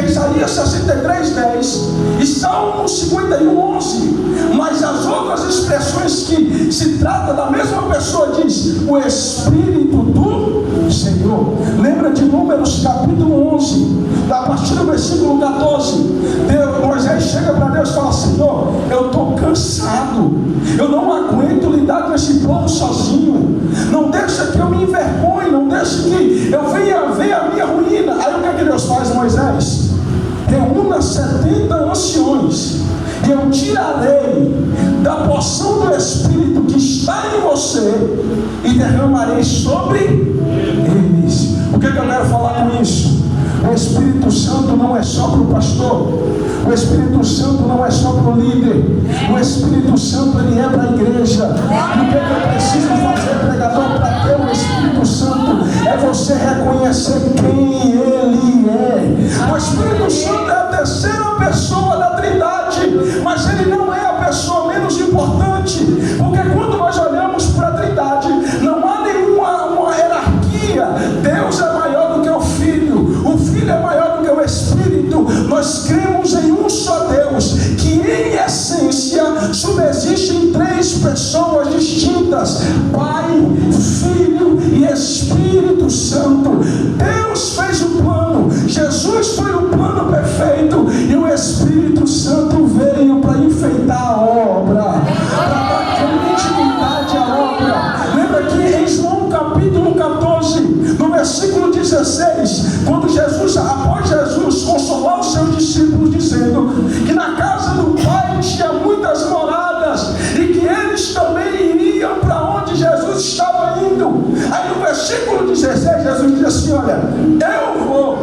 Isaías 63:10 e Salmo 51:11. Mas as outras expressões que se trata da mesma pessoa diz: o Espírito do Senhor. Lembra de Números capítulo 11, a partir do versículo 14. Moisés chega para Deus e fala: Senhor, eu estou cansado, eu não aguento lidar com esse povo sozinho, não deixa que eu me envergonhe, não deixa que eu venha ver a minha ruína. Aí o que é que Deus faz, Moisés? Reúna 70 anciões e eu tirarei da porção do Espírito que está em você e derramarei sobre eles. O que é que eu quero falar com isso? O Espírito Santo não é só para o pastor, o Espírito Santo não é só para o líder, o Espírito Santo ele é para a igreja. E o que eu preciso fazer, pregador, para ter o Espírito Santo é você reconhecer quem ele é. O Espírito Santo é a terceira pessoa da Trindade, mas ele não é a pessoa menos importante, porque quando nós olhamos para a Trindade, não há nenhuma hierarquia. Deus é maior do que o Filho, o Filho é maior do que o Espírito. Nós cremos em um só Deus, que em essência subsiste em três pessoas distintas: Pai, Filho e Espírito Santo. Deus fez o plano, Jesus foi o plano perfeito, e o Espírito Santo veio para enfeitar a obra, para dar continuidade à obra. Lembra que em João capítulo 14, no versículo 16, quando Jesus, após Jesus consolar os seus discípulos, dizendo que na casa do Pai tinha muitas moradas e que eles também iriam para onde Jesus estava indo. Aí no versículo 16, Jesus diz assim: olha, eu vou,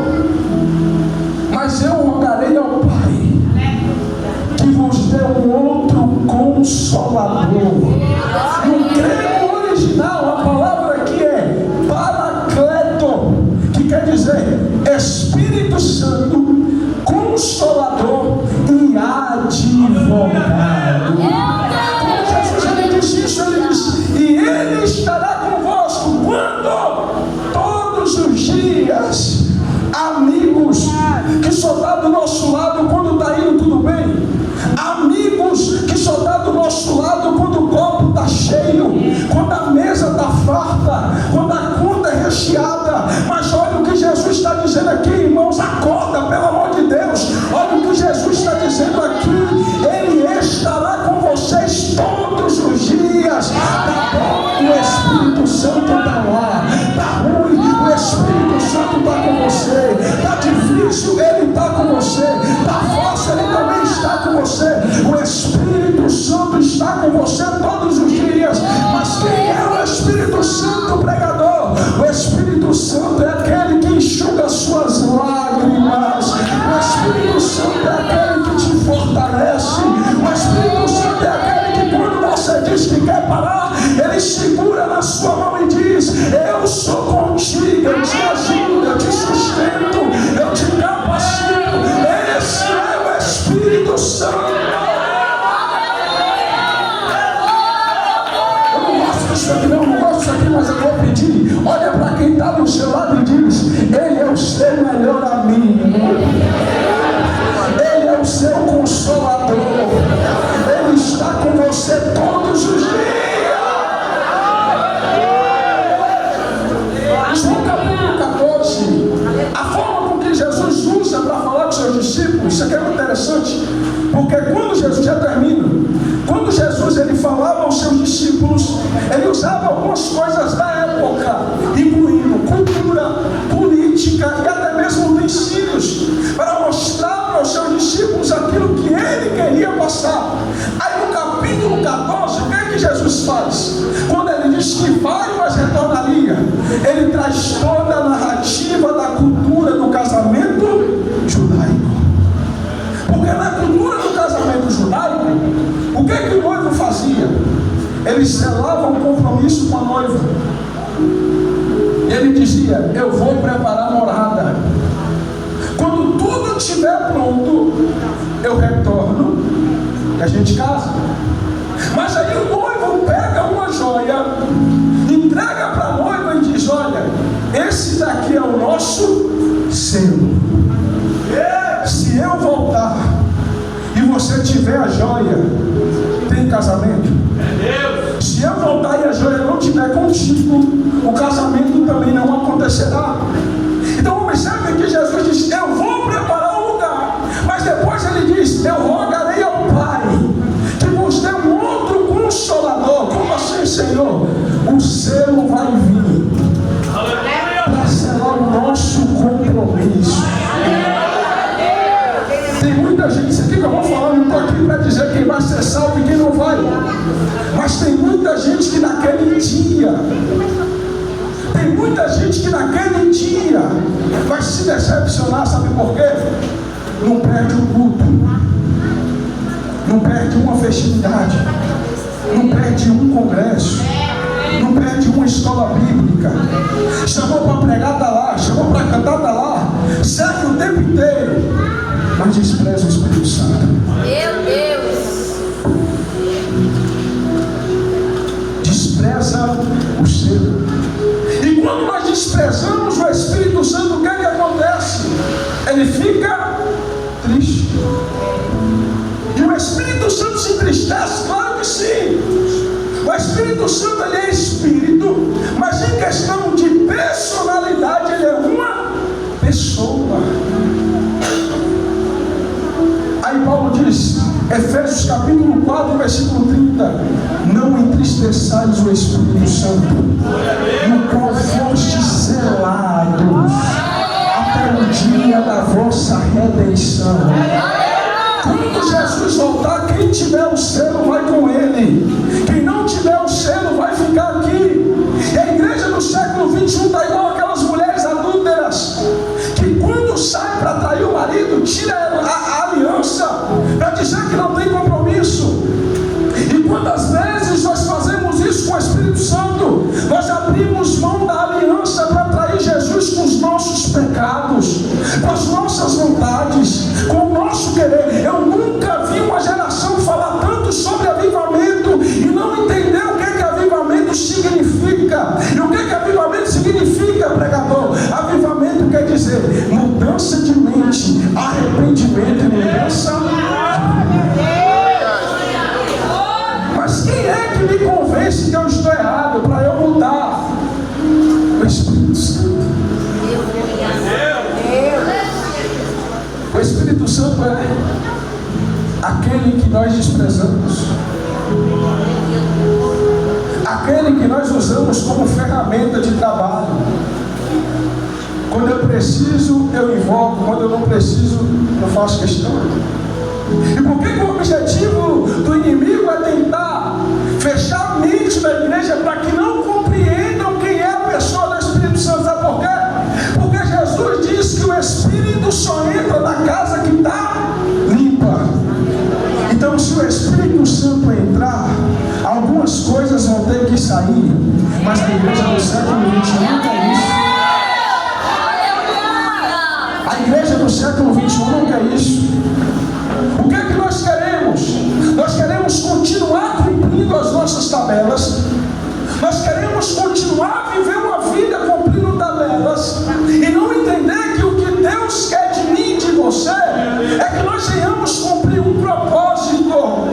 mas eu rogarei ao Pai que vos dê um outro Consolador. No grego original, a palavra aqui é Paracleto, que quer dizer Espírito Santo, Consolador e Advogado. Quando Jesus ele disse isso, ele disse: e ele estará convosco quando? Todos os dias. Amigos que só está do nosso lado quando está indo tudo bem, amigos que só está do nosso lado quando o copo está cheio, quando a mesa está farta, quando a conta é recheada. Mas olha o que Jesus está dizendo aqui, irmãos, acorda, pelo amor de Deus. Olha o que Jesus está dizendo aqui: ele estará com vocês todos os dias. Tá bom, o Espírito Santo está lá, tá ruim, o Espírito Santo está com você, está difícil, ele está com você, está fácil, ele também está com você. O Espírito Santo está com você todos os dias. Mas quem é o Espírito Santo, pregador? O Espírito Santo é aquele que enxuga suas lágrimas. O Espírito Santo é aquele que te fortalece. O Espírito Santo é aquele que, quando você diz que quer parar, ele segura na sua mão e diz: eu sou contigo, eu te ajudo, eu te sustento, eu te capacito. Esse é o Espírito Santo. Eu não gosto disso aqui, não gosto disso aqui, mas eu vou pedir. Olha para quem está do seu lado e diz: ele é o seu melhor amigo, ele é o seu consolador, ele está com você todos os dias. João capítulo 14, a forma com que Jesus usa para falar com seus discípulos, isso aqui é muito interessante, porque quando Jesus, já termina, quando Jesus ele falava aos seus discípulos, ele usava algumas coisas da época, incluindo cultura, política e até mesmo utensílios, para mostrar para os seus discípulos aquilo que ele queria passar. Aí no capítulo 14, o que é que Jesus faz? Quando ele diz que vai, mas retornaria, ele traz toda a narrativa da cultura do casamento judaico. Porque na cultura do casamento judaico, o que é que o noivo fazia? Ele selava um compromisso com a noiva. Ele dizia: eu vou preparar morada. Quando tudo estiver pronto, eu retorno e a gente casa. Mas aí o noivo pega uma joia, entrega para a noiva e diz: olha, esse daqui é o nosso selo. selo vai vir para selar o nosso compromisso. Tem muita gente, isso aqui que eu vou falar, não estou aqui para dizer quem vai ser salvo e quem não vai. Mas tem muita gente que naquele dia vai se decepcionar, sabe por quê? Não perde um culto, não perde uma festividade, não perde um congresso, não perde uma escola bíblica. Chamou para pregar, está lá, chamou para cantar, está lá, serve o tempo inteiro, mas despreza o Espírito Santo. Meu Deus! Despreza o selo. E quando nós desprezamos o Espírito Santo, o que é que acontece? Ele fica triste. E o Espírito Santo se entristece? Claro que sim. O Espírito Santo, ele é Espírito, mas em questão de personalidade, ele é uma pessoa. Aí Paulo diz, Efésios capítulo 4, versículo 30, não entristeçais o Espírito Santo, no qual fostes selados até o dia da vossa redenção. Quando Jesus voltar, quem tiver o selo vai com ele, quem não tiver o selo vai ficar aqui. E a igreja do século 21 está igual aquelas mulheres adúlteras, que quando sai para trair o marido, tira a aliança, para dizer que não tem compromisso. E quantas vezes nós fazemos isso com o Espírito Santo? Nós abrimos mão da aliança para trair Jesus com os nossos pecados, com as nossas vontades, com o nosso querer. Eu nunca vi uma geração falar tanto sobre avivamento e não entender o que avivamento significa. E o que avivamento significa, pregador? Avivamento quer dizer mudança de mente, arrependimento e mudança. Mas quem é que me convence que eu estou errado para eu mudar? O Espírito Santo. O Espírito Santo é aquele que nós desprezamos, aquele que nós usamos como ferramenta de trabalho. Quando eu preciso, eu invoco. Quando eu não preciso, eu faço questão. E por que o objetivo do inimigo é tentar fechar a mente da igreja para que não compreendam quem é a pessoa do Espírito Santo? Sabe por quê? Porque Jesus diz que o Espírito só entra na casa que está limpa. Então, se o Espírito Santo entrar, algumas coisas vão ter que sair. Mas a igreja do século 21 não quer isso. A igreja do século 21 não quer isso. O que é que nós queremos? Nós queremos continuar cumprindo as nossas tabelas. Nós queremos continuar a viver uma vida cumprindo tabelas e não entender que o que Deus quer de mim e de você é que nós venhamos cumprir um propósito.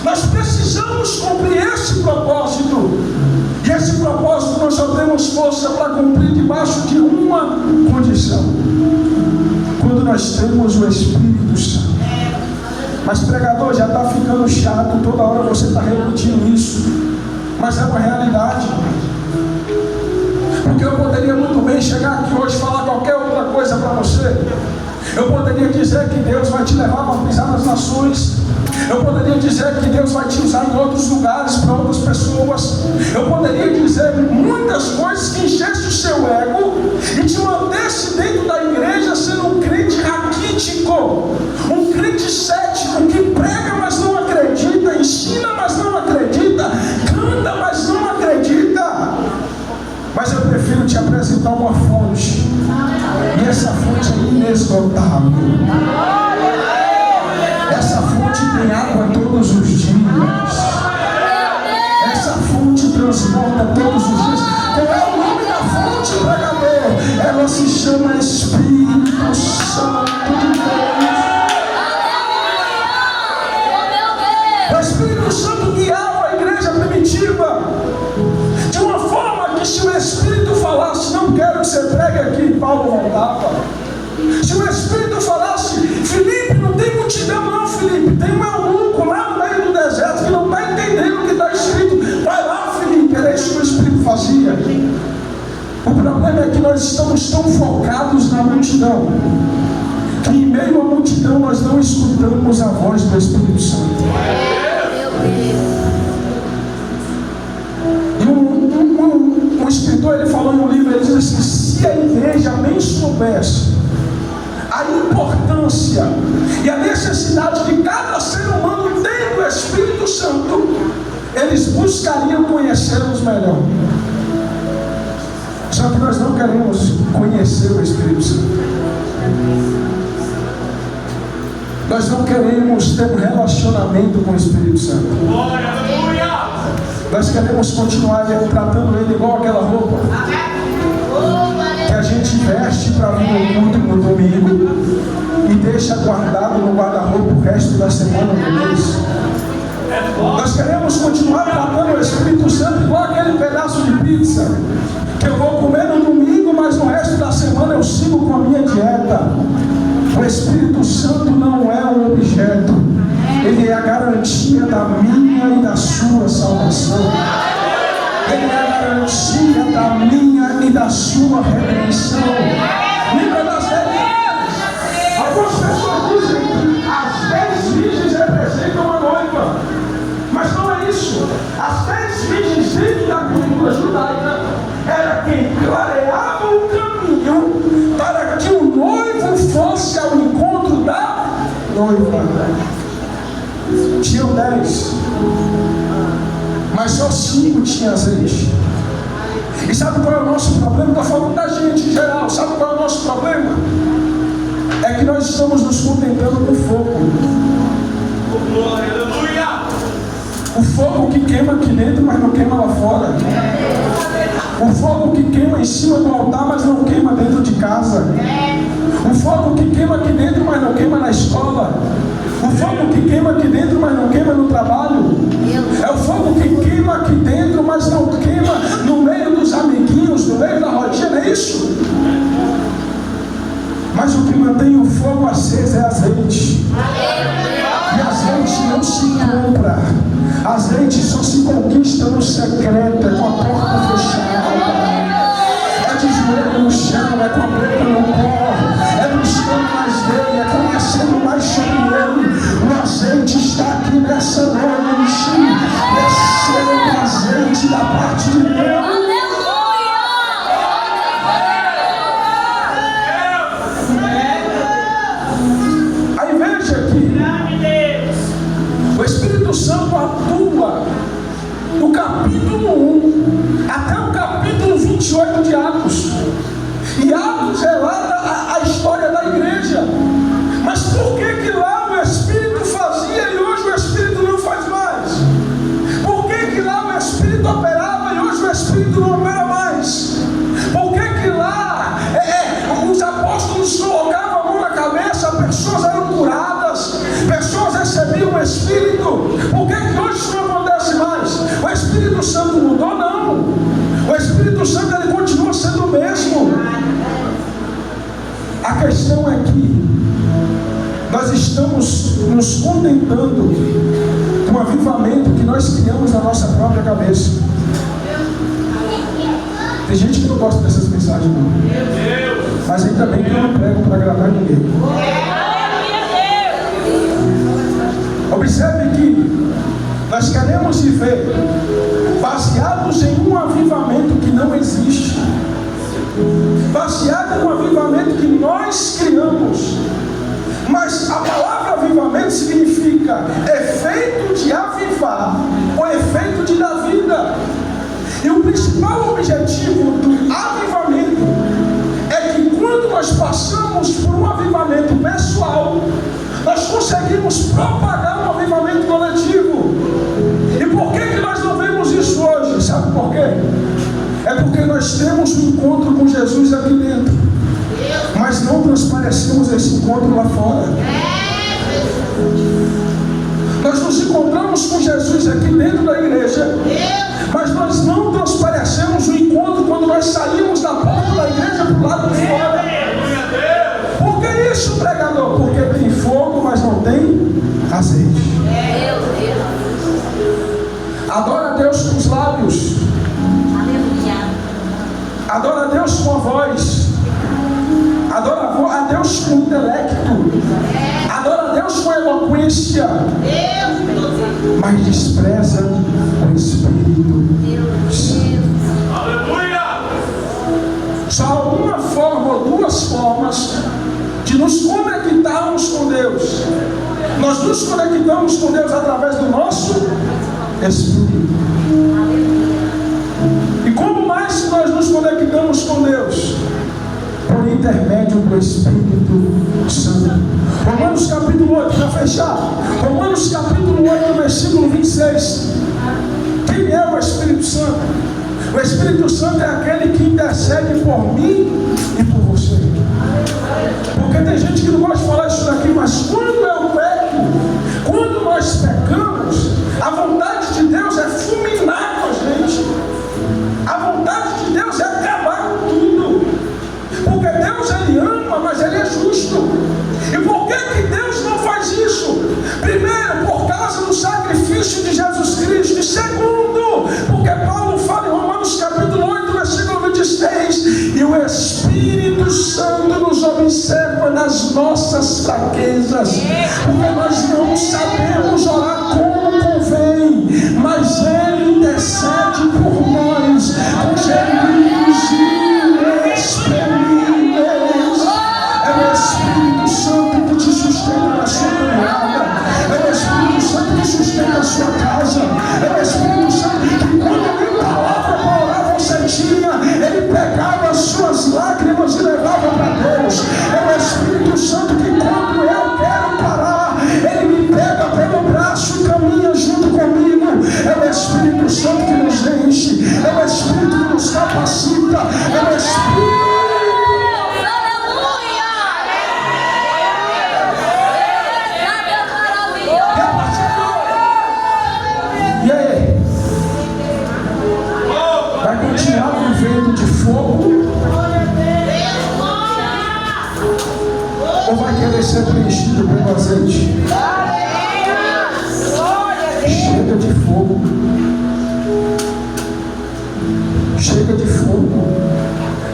Nós precisamos cumprir esse propósito. E esse propósito nós só temos força para cumprir debaixo de uma condição: quando nós temos o Espírito Santo. Mas pregador, já está ficando chato, toda hora você está repetindo isso. Mas é uma realidade. Porque eu poderia muito bem chegar aqui hoje e falar qualquer outra coisa para você. Eu poderia dizer que Deus vai te levar para pisar nas nações. Eu poderia dizer que Deus vai te usar em outros lugares, para outras pessoas. Eu poderia dizer muitas coisas que enchessem o seu ego e te mantesse dentro da igreja sendo um crente raquítico, um crente cético que prega, mas não acredita, ensina, mas não acredita, canta, mas não acredita. Mas eu prefiro te apresentar uma fonte, e essa fonte é inesgotável. Essa fonte tem água todos os dias. Essa fonte transborda todos os dias. Qual é o nome da fonte, pregador? Ela se chama Espírito Santo de Deus. O Espírito Santo guiava a igreja primitiva de uma forma que, se o Espírito falasse, não quero que você pregue aqui, Paulo voltava. Se o Espírito falasse, Filipe, não tem multidão não, Filipe, tem um eunuco lá no meio do deserto que não está entendendo o que está escrito. Vai lá, Filipe, era isso que o fazia. O problema é que nós estamos tão focados na multidão, que em meio à multidão nós não escutamos a voz do Espírito Santo. E um escritor, ele falou no livro, ele diz assim: se a igreja nem soubesse a importância e a necessidade que cada ser humano tem do Espírito Santo, eles buscariam conhecê-los melhor. Só que nós não queremos conhecer o Espírito Santo. Nós não queremos ter um relacionamento com o Espírito Santo. Nós queremos continuar tratando ele igual aquela roupa que a gente veste para vir ao culto no domingo e deixa guardado no guarda-roupa o resto da semana do mês. Nós queremos continuar tratando o Espírito Santo igual aquele pedaço de pizza que eu vou comer no domingo, mas no resto da semana eu sigo com a minha dieta. O Espírito Santo não é um objeto, ele é a garantia da minha e da sua salvação. Ele é a garantia da minha e da sua redenção. Lembra das 10 virgens? Algumas pessoas dizem que as 10 virgens representam a noiva, mas não é isso. As 10 virgens dentro da cultura judaica era quem clareava o caminho para que o noivo fosse ao encontro da noiva. Tinham 10, mas só 5 tinham azeite. E sabe qual é o nosso problema? Estou falando da gente em geral. Sabe qual é o nosso problema? É que nós estamos nos contentando com fogo. O fogo que queima aqui dentro, mas não queima lá fora. O fogo que queima em cima do altar, mas não queima dentro de casa. O fogo que queima aqui dentro, mas não queima na escola. O fogo que queima aqui dentro, mas não queima no trabalho. É o fogo que queima aqui dentro, mas não queima no meio dos amiguinhos, no meio da rodinha, não é isso? Mas o que mantém o fogo aceso é azeite. E azeite não se compra. Azeite só se conquista no secreto, é com a porta fechada. É de joelho no chão, é com a boca no pó, é buscando mais dele, é conhecendo mais sobre ele. O azeite está aqui nessa noite, receba o azeite da parte de Deus. Aí veja aqui, o Espírito Santo atua do capítulo 1 até o capítulo 28 de Atos. E Atos relata a história da igreja. Mas por que lá o Espírito fazia e hoje o Espírito não faz mais? Por que lá o Espírito operava e hoje o Espírito não opera mais? Por que lá os apóstolos colocavam a mão na cabeça, pessoas eram curadas, pessoas recebiam o Espírito? Por que hoje isso não acontece mais? O Espírito Santo mudou? Não. O Espírito Santo ele continua sendo o mesmo. A questão é que nós estamos nos contentando com o avivamento que nós criamos na nossa própria cabeça. Tem gente que não gosta dessas mensagens, não. Mas ainda bem que eu não prego para agradar ninguém. Observe que nós queremos viver baseados em um avivamento que não existe, baseado em um avivamento que nós criamos. Mas a palavra avivamento significa efeito de avivar, ou efeito de dar vida. E o principal objetivo do avivamento é que quando nós passamos por um avivamento pessoal, nós conseguimos propagar um avivamento coletivo. E por que nós não vemos isso hoje? Sabe por quê? É porque nós temos um encontro com Jesus aqui dentro, mas não transparecemos esse encontro lá fora. Nós nos encontramos com Jesus aqui dentro da igreja, mas nós não transparecemos o encontro quando nós saímos da porta da igreja para o lado de fora. Por que isso, pregador? Porque tem fogo, mas não tem azeite. Adora a Deus com os lábios, Adora a Deus com a voz. Adora a Deus com intelecto. Adora a Deus com eloquência. Mas despreza o Espírito Santo. Aleluia! Só há uma forma ou duas formas de nos conectarmos com Deus. Nós nos conectamos com Deus através do nosso Espírito. E como mais que nós nos conectamos com Deus? Por intermédio do Espírito Santo. Romanos capítulo 8, para fechar. Romanos capítulo 8, versículo 26. Quem é o Espírito Santo? O Espírito Santo é aquele que intercede por mim e por você. Porque tem gente que não gosta de falar isso daqui, mas quando eu peco, quando nós pecamos, a vontade de Deus é fulminar com a gente. A vontade de Deus é acabar com tudo. Porque Deus, Ele ama, mas Ele é justo. E por que Deus não faz isso? Primeiro, por causa do sacrifício de Jesus Cristo. E segundo, porque Paulo fala em Romanos capítulo 8, versículo 26, e o Espírito Santo nos observa nas nossas fraquezas. Porque nós não sabemos orar como convém, mas Ele intercede por nós com gemidos inexprimíveis. É o Espírito Santo que te sustenta na sua caminhada. É o Espírito Santo que sustenta a sua casa. É o Espírito Santo que quando nem palavra para orar você tinha, Ele pegava as suas lágrimas e levava para Deus. É o Espírito Santo que quando eu quero parar, Ele me pega pelo braço e caminha junto comigo. É o Espírito Santo que nos enche. É o Espírito que nos capacita. É o Espírito. Ou vai querer ser preenchido pelo azeite? Chega de fogo. Chega de fogo.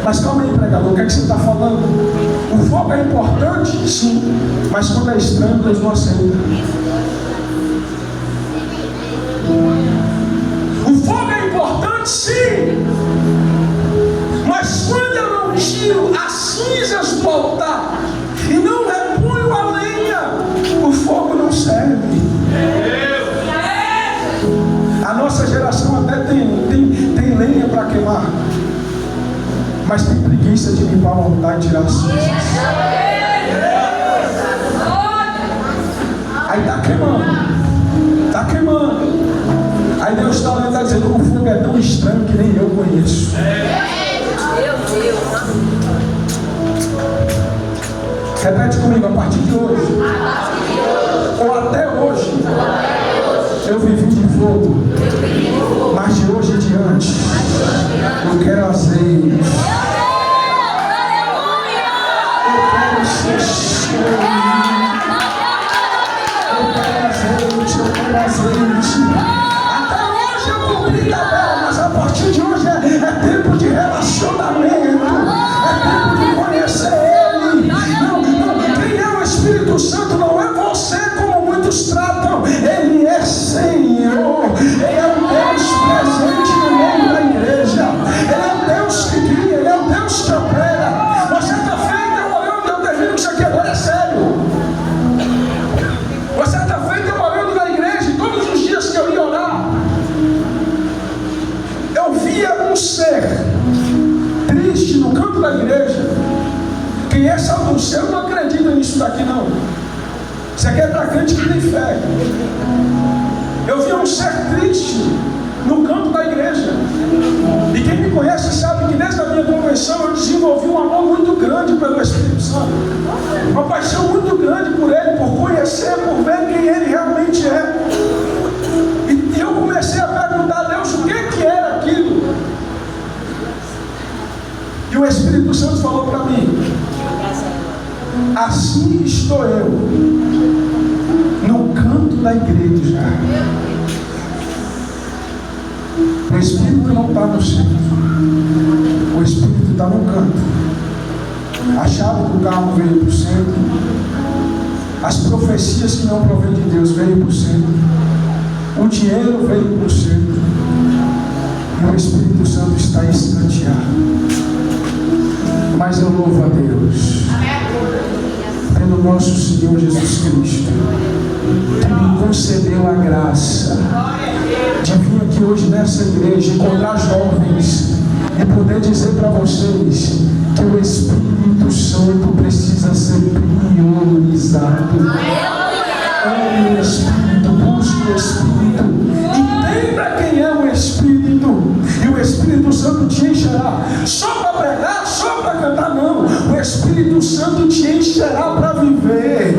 Mas calma aí, pregador, o que é que você está falando? O fogo é importante? Sim. Mas quando é estranho, Deus não aceita. O fogo é importante? Sim. Mas quando eu não tiro as cinzas do altar e não reponho a lenha, o fogo não serve. A nossa geração até tem lenha para queimar, mas tem preguiça de limpar o altar e tirar as cinzas. Aí está queimando. Está queimando. Aí Deus está olhando e está dizendo: o fogo é tão estranho que nem eu conheço. Repete comigo: a partir de hoje, ou até hoje, eu vivi de fogo, mas de hoje em diante, eu quero azeite. Eu quero ser cheio. Eu quero azeite, eu quero azeite. Até hoje eu cumpri a tabela, mas a partir de hoje é tempo de relacionamento. É tempo de conhecer Ele. Quem é o Espírito Santo não é você como muitos tratam. Ele é Senhor. Ele é o Deus presente no meio da igreja. Ele é o Deus que guia. Ele é o Deus que opera. Você está feito olhando, eu termino isso aqui agora, é sério. Você está feito olhando na igreja, e todos os dias que eu ia orar, eu via um ser triste no canto da igreja. Quem é salvo? Eu não acredito nisso daqui não. Isso aqui é para crente que tem fé. Eu via um ser triste no canto da igreja. E quem me conhece sabe que desde a minha conversão eu desenvolvi um amor muito grande pelo Espírito Santo. Uma paixão muito grande por Ele, por conhecer, por ver quem Ele realmente é. E eu comecei a perguntar a Deus o que era aquilo. E o Espírito Santo falou para mim: assim estou eu no canto da igreja. O Espírito não está no centro. O Espírito está no canto. A chave do carro veio para o centro. As profecias que não provêm de Deus veio para o centro. O dinheiro veio para o centro. E o Espírito Santo está escanteado. Mas eu louvo a Deus pelo nosso Senhor Jesus Cristo, que me concedeu a graça de vir aqui hoje nessa igreja encontrar jovens e poder dizer para vocês que o Espírito Santo precisa ser priorizado. Ame o Espírito, busque o Espírito, entenda quem é o Espírito, e o Espírito Santo te encherá. Só para pregar, só para cantar, não. O Espírito Santo te encherá para viver.